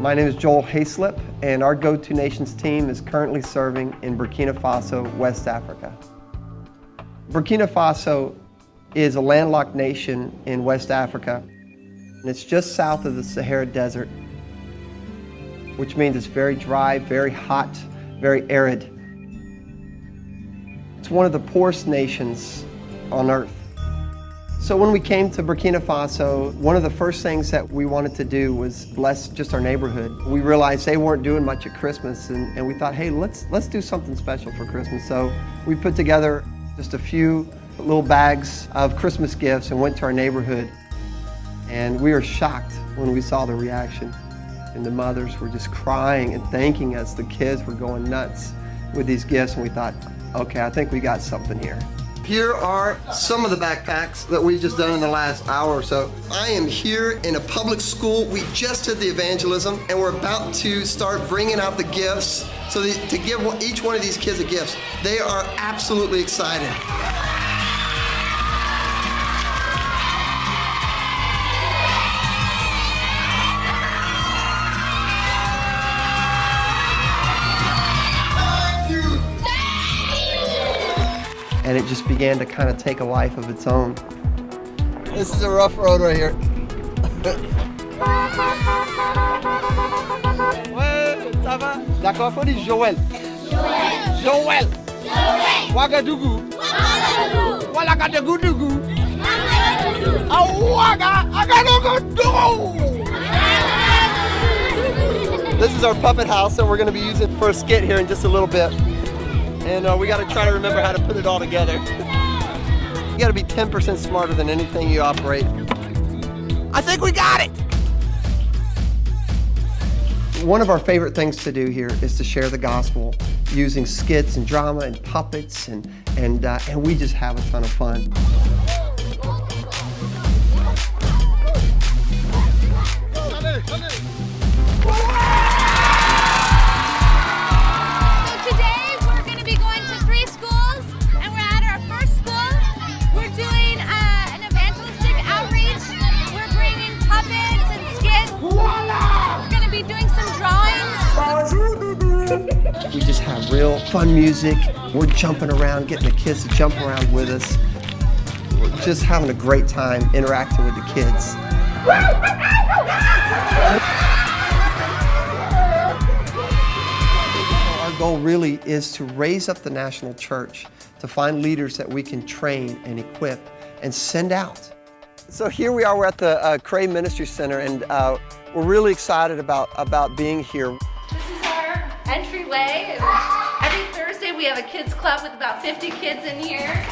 My name is Joel Hayslip, and our Go-To Nations team is currently serving in Burkina Faso, West Africa. Burkina Faso is a landlocked nation in West Africa, and it's just south of the Sahara Desert, which means it's very dry, very hot, very arid. It's one of the poorest nations on earth. So when we came to Burkina Faso, one of the first things that we wanted to do was bless just our neighborhood. We realized they weren't doing much at Christmas, and we thought, hey, let's do something special for Christmas. So we put together just a few little bags of Christmas gifts and went to our neighborhood. And we were shocked when we saw the reaction. And the mothers were just crying and thanking us. The kids were going nuts with these gifts, and we thought, okay, I think we got something here. Here are some of the backpacks that we've just done in the last hour or so. I am here in a public school. We just did the evangelism, and we're about to start bringing out the gifts. So to give each one of these kids a gift, they are absolutely excited. And it just began to kind of take a life of its own. This is a rough road right here. Ouais, ça va? D'accord, faut dire Joël. Joël. Ouagadougou. Ouagadougou. Ouagadougou. This is our puppet house that we're going to be using for a skit here in just a little bit. And we got to try to remember how to put it all together. You got to be 10% smarter than anything you operate. I think we got it! One of our favorite things to do here is to share the gospel using skits and drama and puppets, and we just have a ton of fun. We just have real fun music. We're jumping around, getting the kids to jump around with us. We're just having a great time interacting with the kids. Our goal really is to raise up the national church, to find leaders that we can train and equip and send out. So here we are, we're at the Cray Ministry Center, and we're really excited about being here. Entryway. Every Thursday we have a kids club with about 50 kids in here.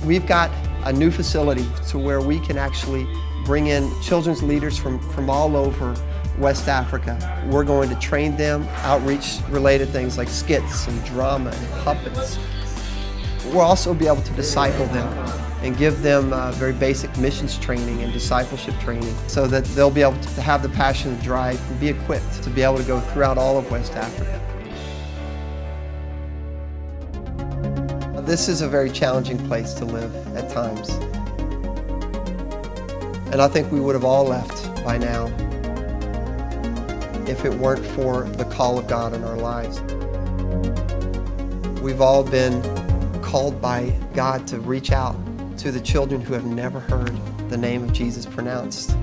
We've got a new facility to where we can actually bring in children's leaders from all over West Africa. We're going to train them, outreach related things like skits and drama and puppets. We'll also be able to disciple them and give them very basic missions training and discipleship training so that they'll be able to have the passion and drive and be equipped to be able to go throughout all of West Africa. This is a very challenging place to live at times. And I think we would have all left by now if it weren't for the call of God in our lives. We've all been called by God to reach out to the children who have never heard the name of Jesus pronounced.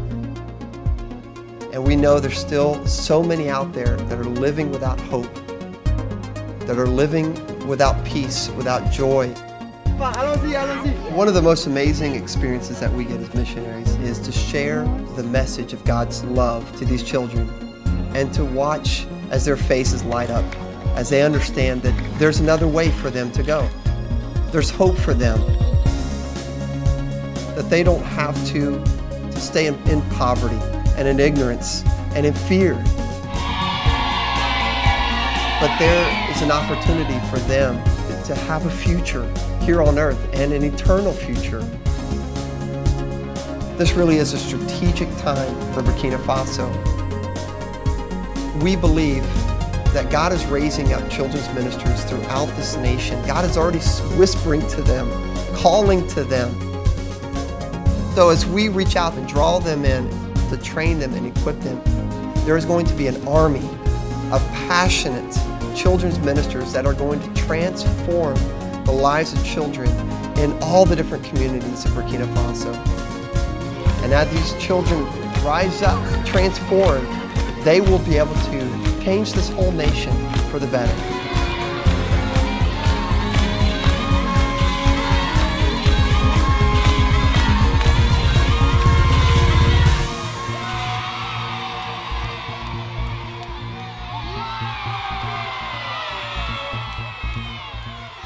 And we know there's still so many out there that are living without hope, that are living without peace, without joy. One of the most amazing experiences that we get as missionaries is to share the message of God's love to these children and to watch as their faces light up, as they understand that there's another way for them to go. There's hope for them, that they don't have to stay in poverty and in ignorance and in fear. But there is an opportunity for them to have a future here on earth and an eternal future. This really is a strategic time for Burkina Faso. We believe that God is raising up children's ministers throughout this nation. God is already whispering to them, calling to them. So as we reach out and draw them in to train them and equip them, there is going to be an army of passionate children's ministers that are going to transform the lives of children in all the different communities of Burkina Faso. And as these children rise up, transformed, they will be able to change this whole nation for the better.